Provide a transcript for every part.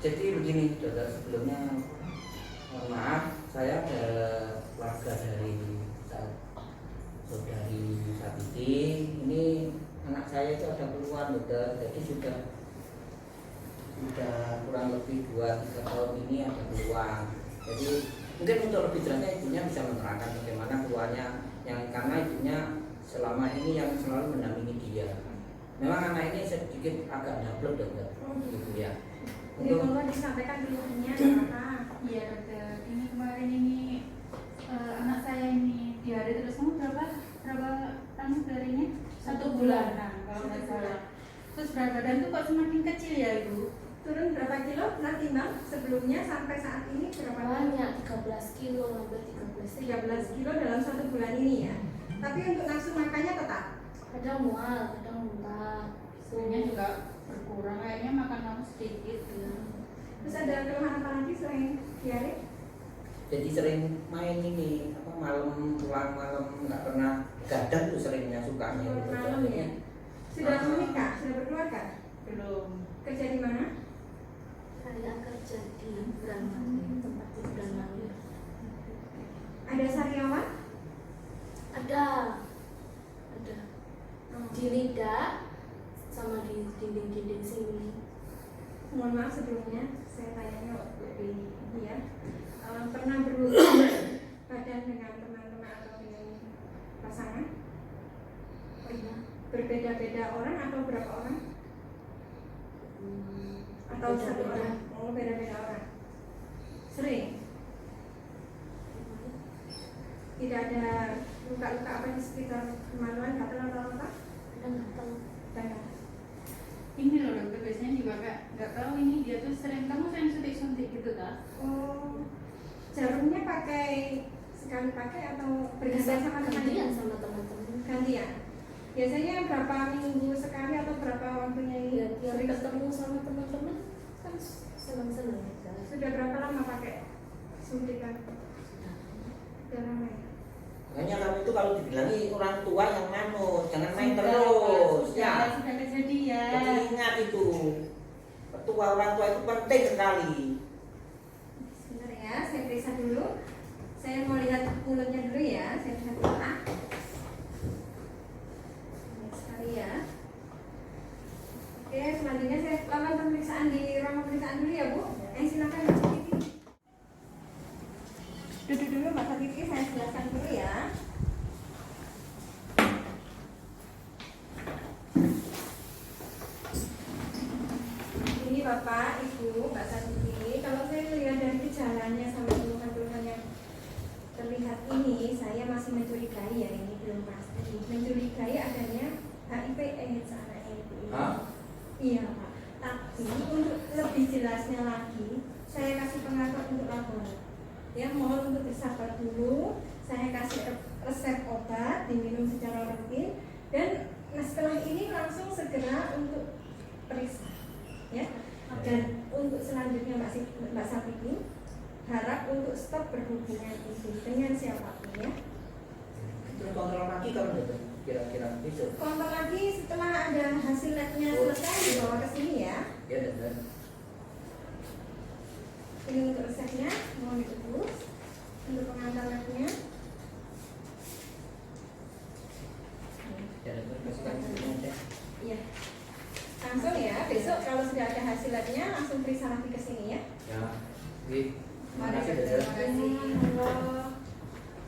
Jadi begini dokter, sebelumnya mohon maaf, saya ada keluarga dari saudari Sabiti. Ini anak saya itu ada keluhan dokter, jadi sudah kurang lebih 2-3 tahun ini ada keluhan. Jadi mungkin untuk lebih jelasnya ibunya bisa menerangkan bagaimana keluhannya, yang karena ibunya selama ini yang selalu mendampingi dia. Memang anak ini sedikit agak double dokter, gitu ya. Jadi kalau disampaikan keluhannya apa? Iya dokter, ini kemarin ini anak saya ini diare terus. Kamu berapa tahun darinya? 1 bulan kalau nggak salah. Terus berat badan tuh kok semakin kecil ya ibu? Turun berapa kilo? Pernah timbang sebelumnya sampai saat ini berapa? Banyak, 13 kilo, hampir 13 kilo dalam 1 bulan ini ya. Tapi untuk nafsu makannya tetap? Kadang mual, kadang muntah. Sebenarnya juga berkurang, kayaknya makan kamu sedikit ya. Terus ada keluhan apa lagi selain diare? Jadi sering main ini malam, pulang malam, nggak pernah gadang tuh seringnya sukanya. Malam ya. Sudah menikah? Sudah berkeluarga? Belum. Kerja di mana? Saya kerja di Brahmani, tempat di Brahmani. Ada sariawan? Ada di lidah sama di dinding-dinding sini. Mohon maaf sebelumnya, saya tanyanya waktu di ya. Pernah berhubungan badan dengan teman-teman atau dengan pasangan? Pernah. Berbeda-beda orang atau berapa orang? Atau satu orang? Oh, beda-beda orang. Sering? Tidak ada luka-luka apa di sekitar kemaluan, gatal atau apa? Gatal. Ini loh dokter, biasanya juga nggak tahu ini dia tuh kamu sering suntik-suntik gitu tak? Oh, jarumnya sekali pakai atau bergantian sama Gantian teman? sama teman-teman. Gantian. Biasanya berapa minggu sekali atau berapa waktunya ini? Ya, tiap ketemu sama teman-teman kan senang-senang ya. Sudah berapa lama pakai suntikan? Sudah lama ya? Makanya kamu itu kalau dibilangi orang tua yang manut, jangan main terus. Ya. Sudah kejadian. Jadi ingat itu, petua orang tua itu penting sekali. Sebentar ya, saya periksa dulu. Saya mau lihat mulutnya dulu ya. Saya lihat dulu. Sekali ya. Oke, selanjutnya saya lakukan pemeriksaan di ruang pemeriksaan dulu ya Bu. Silakan Mbak Sabiti. Duduk dulu Mbak Sabiti, saya jelaskan dulu ya. Ini Bapak, Ibu, Mbak Sabiti. Kalau saya melihat dari gejalanya sama keluhan-keluhan yang terlihat ini, saya masih mencurigai ya, ini belum pasti. Mencurigai adanya HIV/AIDS anak ini. Iya Pak. Tapi untuk lebih jelasnya lagi, saya kasih pengatur untuk lapor. Ya, mohon untuk bersabar dulu. Saya kasih resep obat diminum secara rutin dan setelah ini langsung segera untuk periksa. Ya. Dan untuk selanjutnya Mbak Sabiti harap untuk stop berhubungan itu dengan siapapun ya. Terus kontrol lagi kalau udah kira-kira besok. Kontrol lagi setelah ada hasil labnya selesai dibawa ke sini ya. Ya dokter. Ini untuk resepnya, mohon ditebus. Untuk pengantar labnya. Ya dokter, kasihkan dulu aja. Iya. Langsung ya, besok kalau sudah ada hasil labnya langsung periksa lagi ke sini ya. Ya. Terima kasih Terima dokter. kasih.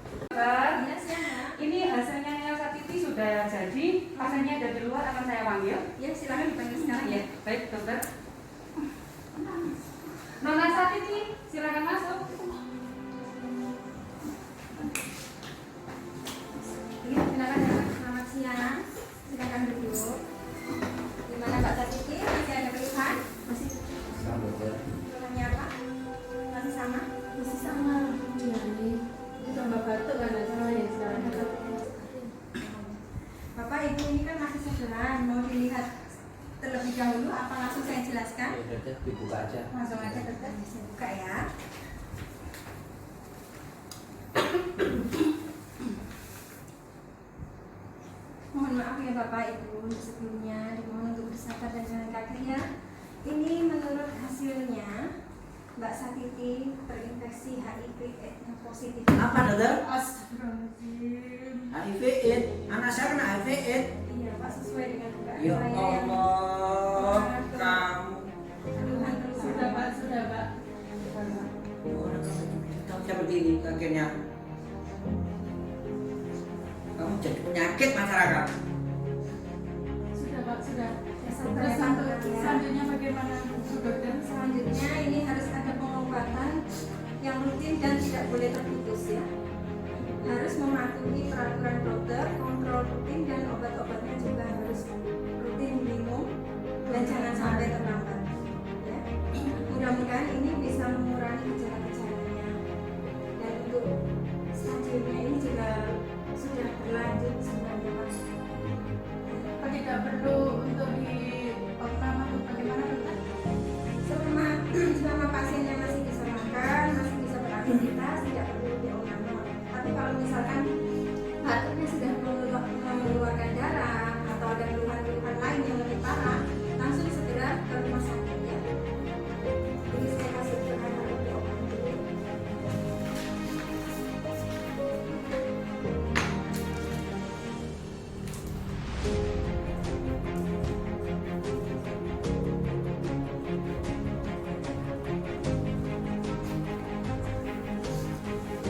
Dokter, Iya, siapa? ini hasilnya Elsa Titi sudah jadi. Pasiennya ada di luar, akan saya panggil. Ya, silakan dipanggil sekarang ya. Ya, baik dokter. Nona Elsa Titi, silakan masuk. Iya, silakan ya. Selamat siang. Silakan duduk. Gimana Mbak Satiti? Masih ada keluhan? Masih Sama dokter. Keluhannya apa? Masih sama? masih sama diare. Tambah batuk kan sama ya sekarang. Bapak Ibu ini kan masih segeran, mau dilihat terlebih dahulu apa langsung saya jelaskan? Ya udah deh, dibuka aja. Langsung aja dokter, saya buka ya. Mohon maaf ya Bapak Ibu, sebelumnya dimohon untuk bersabar dan jangan kaget ya. Ini menurut hasilnya Mbak Satiti terinfeksi HIV AIDS positif. Apa dokter? Astagfirullahaladzim. HIV AIDS. Anak saya kena HIV AIDS. Iya Pak, sesuai dengan dugaan Ya saya yang Allah, kamu. keluhan-keluhan. Sudah Pak, sudah Pak. Seperti ini akhirnya. Kamu jadi penyakit masyarakat. Sudah Pak, sudah. Ya, sabar Terus ya, untuk Pak, ya. selanjutnya bagaimana dokter? Selanjutnya ini harus ada pengobatan yang rutin dan tidak boleh terputus ya. Harus mematuhi peraturan dokter, kontrol rutin dan obat-obatnya juga harus rutin minum dan jangan sampai terlambat. Ya. Mudah-mudahan ini bisa mengurangi gejala-gejalanya. Dan untuk stadiumnya ini juga sudah berlanjut sebenarnya Pak. Apa tidak perlu untuk di opnam atau bagaimana dokter? Selama pasiennya masih bisa makan, masih bisa beraktivitas, tidak perlu dionator. Tapi kalau misalkan batuknya sudah mengeluarkan darah atau ada keluhan-keluhan lain yang lebih parah, langsung segera ke rumah sakit ya. Jadi saya kasih keterangan lebih obat dulu.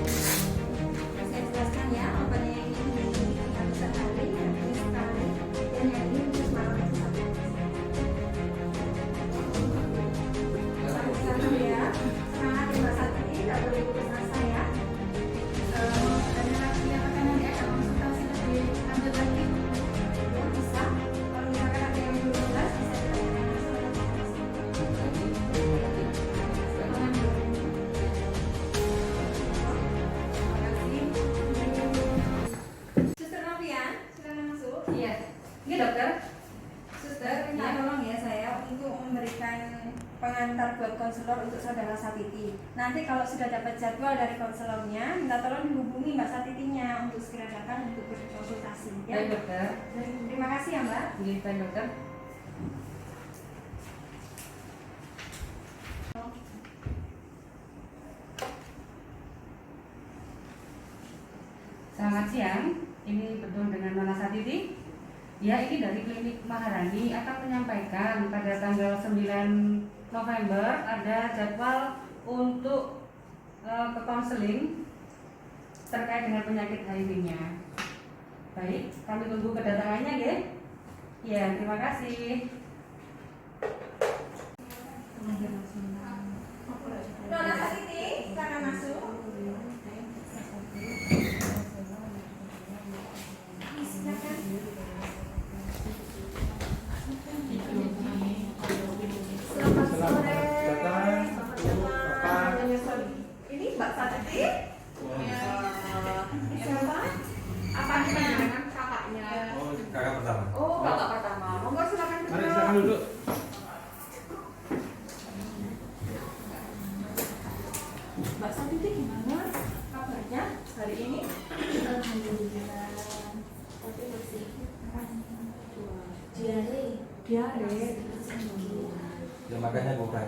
Saya jelaskan ya, obatnya yang ini diminum 3 sehari, yang ini sekali, dan yang ini khusus malam itu 1 hari. Sama-sama ya. Semangat ya Mbak Satiti, tidak boleh putus asa ya. Ada lagi apakah nanti ada konsultasi lebih lanjut lagi? Ya bisa. Kalau misalkan ada yang belum jelas, bisa ditanyakan langsung ke Terima kasih. Suster Novian, silakan masuk. Iya. Ini dokter. Suster, minta tolong ya saya untuk memberikan pengantar buat konselor untuk saudara Satiti. Nanti kalau sudah dapat jadwal dari konselornya, minta tolong dihubungi Mbak Satitinya untuk segera datang untuk berkonsultasi. Baik Ya. dokter. Terima kasih ya Mbak. Ini baik dokter. Selamat siang. Ini betul dengan Nona Satiti. Ya, ini dari Klinik Maharani akan menyampaikan pada tanggal 9 November ada jadwal untuk ke konseling terkait dengan penyakit HIV-nya. Baik, kami tunggu kedatangannya ya. Ya, terima kasih. Nona Satiti, silakan masuk. Silakan. Selamat sore. Selamat datang. Ini Mbak Satiti? Siapa? Apa namanya? Kakaknya. Oh, kakak pertama. Oh, kakak pertama. Monggo silakan Mari duduk. silakan duduk. Mbak Satiti gimana kabarnya hari ini? Alhamdulillah. Tapi masih diare. Diare. Ya makanya bukan.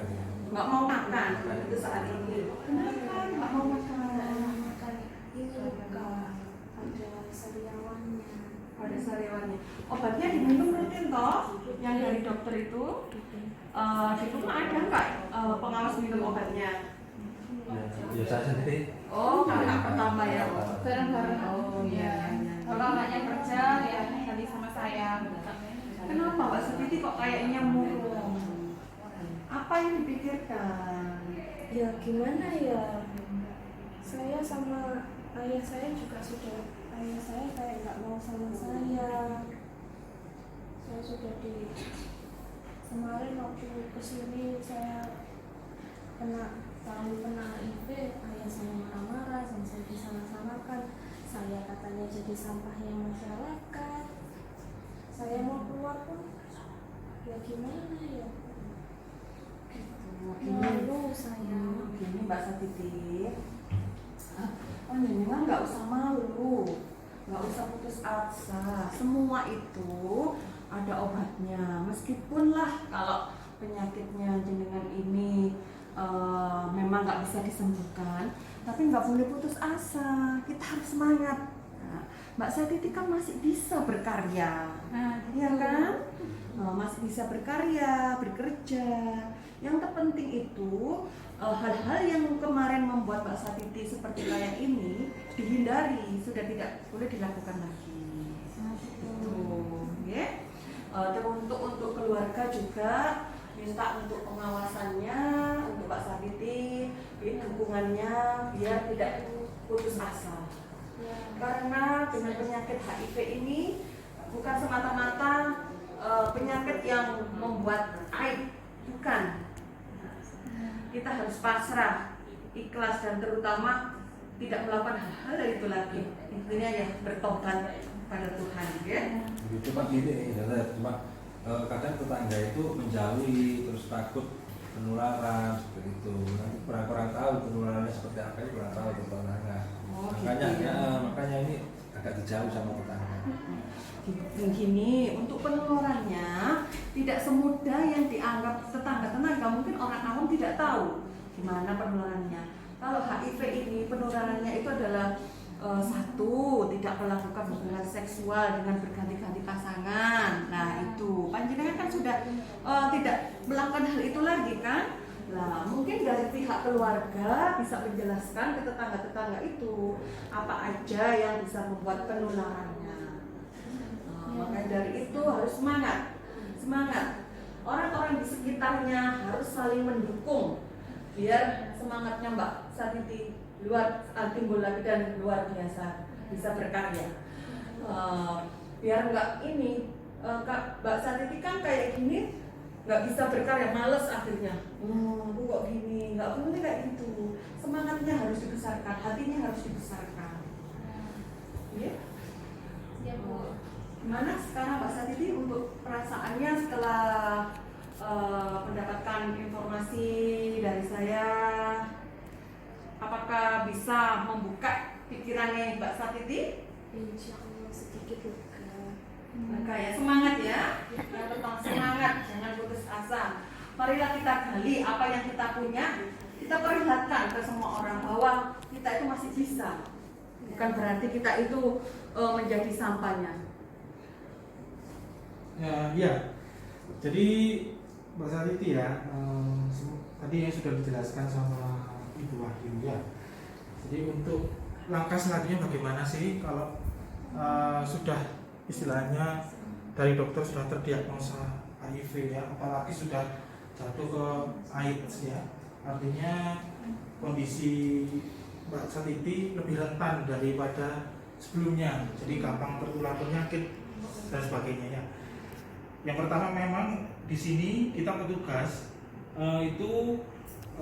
Nggak mau makan itu saat ini. Kenapa nggak mau makan? Ini luka. Ada sariawannya. Ada sariawannya. Obatnya diminum rutin toh? Yang dari dokter itu? Di rumah ada nggak pengawas minum obatnya? Ya, Ya saya sendiri. Oh, kakak pertama ya. bareng-bareng. Oh iya. Kalau anaknya kerja ya tadi sama saya. Kenapa Mbak Sutiti kok kayaknya murung? Apa yang dipikirkan? Ya gimana ya, saya sama ayah saya juga sudah, ayah saya kayak nggak mau sama saya sudah di kemarin waktu kesini saya tahu kena HIV, ayah saya marah-marah, sama saya disalah-salahkan, saya katanya jadi sampahnya masyarakat, saya mau keluar pun ya gimana ya, malu saya. Gini Mbak Satiti, memang nggak usah malu, nggak usah putus asa. Semua itu ada obatnya. Meskipun lah kalau penyakitnya jenengan ini memang nggak bisa disembuhkan, tapi nggak boleh putus asa. Kita harus semangat. Nah, Mbak Satiti kan masih bisa berkarya, ya kan? Masih bisa berkarya, bekerja. Yang terpenting itu hal-hal yang kemarin membuat Mbak Satiti seperti kayak ini dihindari, sudah tidak boleh dilakukan lagi. Itu, ya. Untuk keluarga juga minta untuk pengawasannya, untuk Mbak Satiti, dukungannya biar tidak putus asa. Karena dengan penyakit HIV ini bukan semata-mata penyakit yang membuat aib, bukan. Kita harus pasrah, ikhlas, dan terutama tidak melakukan hal dari itu lagi. Intinya ya bertobat pada Tuhan, ya. Cuma gini, cuma kadang tetangga itu menjauhi, terus takut penularan seperti itu. Nanti kurang tahu penularannya seperti apa, itu kurang tahu tetangga. Makanya ini agak dijauh sama tetangga. Gini, untuk penularannya tidak semudah yang dianggap tetangga-tetangga. Mungkin orang awam tidak tahu gimana penularannya. Kalau HIV ini penularannya itu adalah satu, tidak melakukan hubungan seksual dengan berganti-ganti pasangan. Nah itu, panjenengan kan sudah tidak melakukan hal itu lagi kan? Nah, mungkin dari pihak keluarga bisa menjelaskan ke tetangga-tetangga itu apa aja yang bisa membuat penularannya. Makanya dari itu harus semangat. Orang-orang di sekitarnya harus saling mendukung biar semangatnya Mbak Satiti timbul lagi dan luar biasa bisa berkarya. Biar nggak ini Mbak Satiti kan kayak gini nggak bisa berkarya, males akhirnya. Aku kok gini, nggak boleh kayak gitu. Semangatnya harus dibesarkan, hatinya harus dibesarkan. Ya. Ya Bu. Gimana sekarang Mbak Satiti untuk perasaannya setelah mendapatkan informasi dari saya? Apakah bisa membuka pikirannya Mbak Satiti? Insya Allah sedikit lega. Maka ya semangat ya, yang tentang semangat, jangan putus asa. Marilah kita gali apa yang kita punya, kita perlihatkan ke semua orang bahwa kita itu masih bisa. Bukan berarti kita itu menjadi sampahnya. Ya, jadi Mbak Satiti ya, tadi yang sudah dijelaskan sama Ibu Wahyu ya. Jadi untuk langkah selanjutnya bagaimana sih kalau sudah istilahnya dari dokter sudah terdiagnosa HIV ya, apalagi sudah jatuh ke AIDS ya, artinya kondisi Mbak Satiti lebih rentan daripada sebelumnya, jadi gampang tertular penyakit dan sebagainya ya. Yang pertama memang di sini kita petugas itu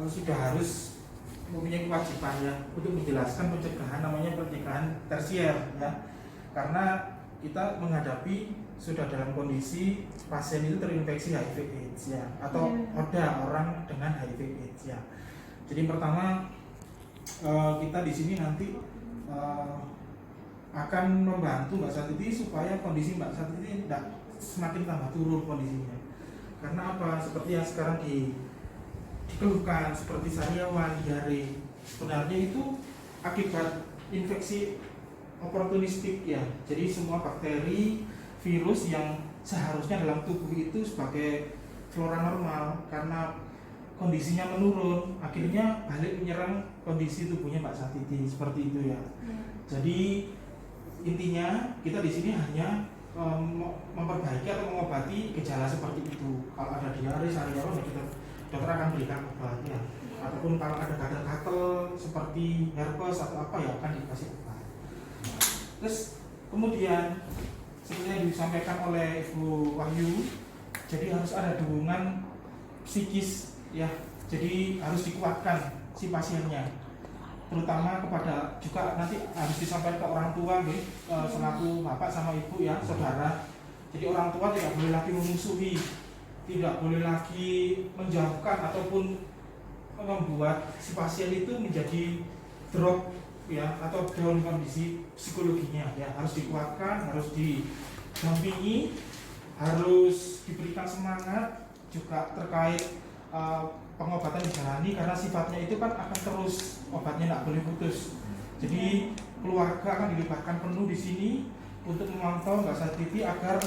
sudah harus mempunyai kewajiban ya untuk menjelaskan pencegahan, namanya pencegahan tersier ya, karena kita menghadapi sudah dalam kondisi pasien itu terinfeksi HIV/AIDS ya, atau ada orang dengan HIV/AIDS ya. Jadi pertama kita di sini nanti akan membantu Mbak Satiti supaya kondisi Mbak Satiti tidak semakin tambah turun kondisinya. Karena apa? Seperti yang sekarang dikeluhkan seperti sariawan, diare, sebenarnya itu akibat infeksi oportunistik ya. Jadi semua bakteri, virus yang seharusnya dalam tubuh itu sebagai flora normal, karena kondisinya menurun, akhirnya balik menyerang kondisi tubuhnya Mbak Satiti seperti itu ya. Jadi intinya kita di sini hanya memperbaiki atau mengobati gejala seperti itu. Kalau ada diare, sariawan, dokter akan berikan obat ya. Ataupun kalau ada gatal-gatal seperti herpes atau apa ya akan dikasih obat. Terus kemudian seperti yang disampaikan oleh Ibu Wahyu, jadi harus ada dukungan psikis ya. Jadi harus dikuatkan si pasiennya, terutama kepada juga nanti harus disampaikan ke orang tua nih, selaku bapak sama ibu ya, saudara. Jadi orang tua tidak boleh lagi memusuhi, tidak boleh lagi menjauhkan ataupun membuat si pasien itu menjadi drop ya, atau down kondisi psikologinya ya. Harus dikuatkan, harus didampingi, harus diberikan semangat juga terkait pengobatan dijalani, karena sifatnya itu kan akan terus, obatnya tidak boleh putus. Jadi keluarga akan dilibatkan penuh di sini untuk memantau Mbak Satiti agar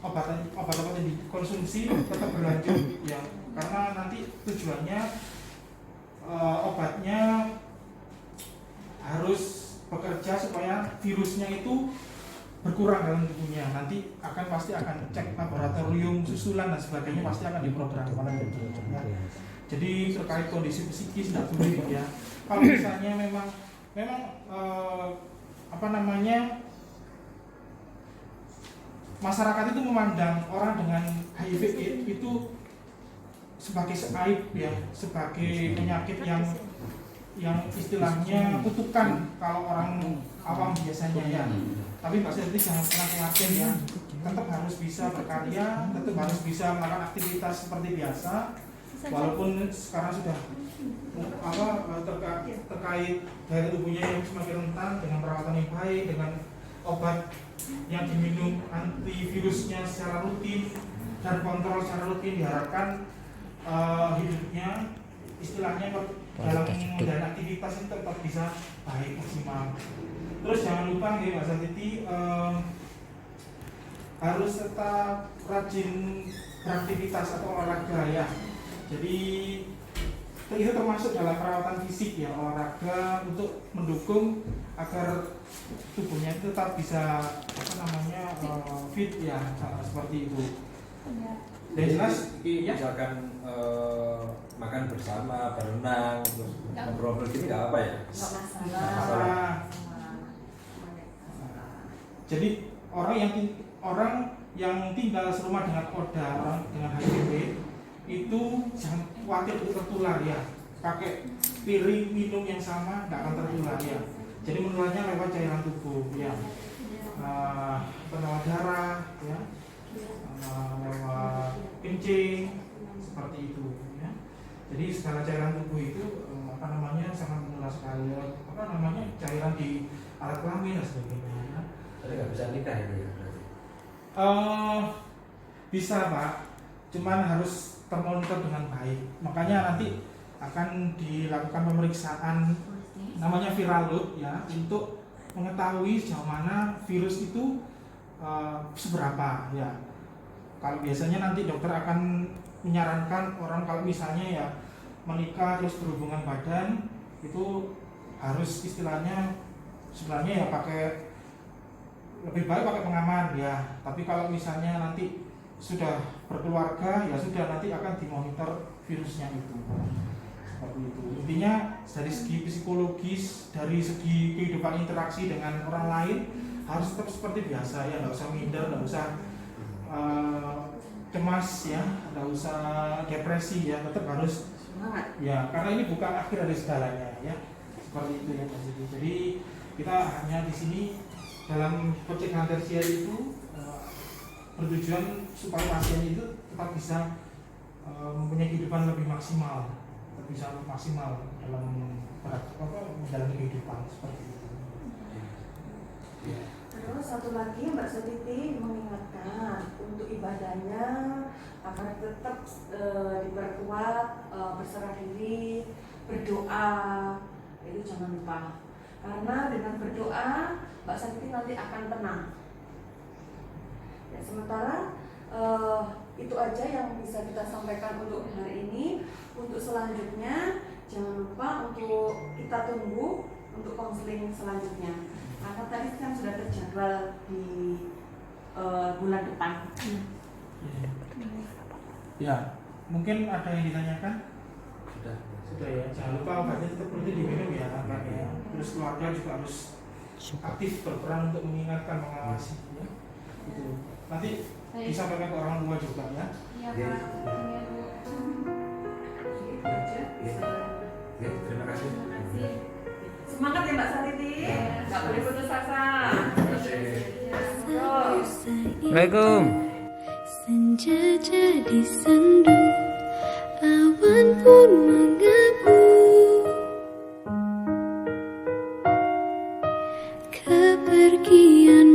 obat-obat yang dikonsumsi tetap berlanjut ya, karena nanti tujuannya obatnya harus bekerja supaya virusnya itu berkurang dalam tubuhnya. Nanti pasti akan cek laboratorium susulan dan sebagainya, pasti akan diprogram oleh dokter ya. Jadi terkait kondisi psikis tidak boleh ya. Kalau misalnya memang masyarakat itu memandang orang dengan HIV itu sebagai aib ya, sebagai penyakit yang istilahnya kutukan kalau orang awam biasanya ya. Tapi Mbak Satiti jangan pernah khawatir ya, tetap harus bisa berkarya, tetap harus bisa melakukan aktivitas seperti biasa, walaupun sekarang sudah terkait daya tubuhnya yang semakin rentan, dengan perawatan yang baik, dengan obat yang diminum antivirusnya secara rutin dan kontrol secara rutin, diharapkan hidupnya istilahnya dalam menjalani aktivitas itu tetap bisa baik, maksimal. Terus jangan lupa nih Mbak Satiti harus tetap rajin beraktivitas atau olahraga ya. Jadi itu termasuk dalam perawatan fisik ya, olahraga untuk mendukung agar tubuhnya itu tetap bisa fit ya, seperti itu. Dan jelas ya, misalkan makan bersama, berenang, terus ngobrol gini nggak apa ya? Nggak Nggak masalah. Jadi orang yang tinggal serumah dengan ODA, orang dengan HIV itu jangan khawatir untuk tertular ya. Pakai piring minum yang sama nggak akan tertular ya. Jadi menularnya lewat cairan tubuh ya, penawar darah ya, lewat kencing seperti itu ya. Jadi segala cairan tubuh itu sangat menular sekali, cairan di alat kelamin dan sebagainya ya. Jadi nggak bisa nikah ini ya berarti? Bisa Pak, cuman harus termonitor dengan baik. Makanya nanti akan dilakukan pemeriksaan namanya viral load ya, untuk mengetahui sejauh mana virus itu seberapa ya. Kalau biasanya nanti dokter akan menyarankan orang kalau misalnya ya menikah terus berhubungan badan itu harus istilahnya sebenarnya ya lebih baik pakai pengaman ya. Tapi kalau misalnya nanti sudah berkeluarga ya sudah, nanti akan dimonitor virusnya itu. Seperti itu. Intinya dari segi psikologis, dari segi kehidupan interaksi dengan orang lain harus tetap seperti biasa ya, nggak usah minder, nggak usah cemas ya, nggak usah depresi ya, tetap harus semangat ya, karena ini bukan akhir dari segalanya ya. Seperti itu ya Mas. Jadi kita hanya di sini dalam pencegahan tersier itu bertujuan supaya pasien itu tetap bisa mempunyai kehidupan lebih maksimal, tetap bisa maksimal dalam menjalani kehidupan seperti itu. Terus satu lagi Mbak Satiti mengingatkan untuk ibadahnya agar tetap diperkuat, berserah diri, berdoa, itu jangan lupa. Karena dengan berdoa Mbak Satiti nanti akan tenang. Ya, sementara Itu aja yang bisa kita sampaikan untuk hari ini. Untuk selanjutnya jangan lupa untuk kita tunggu untuk konseling selanjutnya. Karena tadi kan sudah terjadwal di bulan depan. Ya, mungkin ada yang ditanyakan? Sudah. Sudah ya, jangan lupa obatnya tetap perlu diminum ya, Pak ya. Terus keluarga juga harus aktif berperan untuk mengingatkan, mengawasi ya. Itu nanti disampaikan ke orang tua juga ya. Iya Pak. Iya Bu. Itu aja. Ya, terima kasih. Terima kasih. Semangat ya Mbak Sariti. Nggak boleh putus asa. Terima kasih. Terus. Assalamualaikum. Senja jadi sendu, awan pun mengabu. Kepergian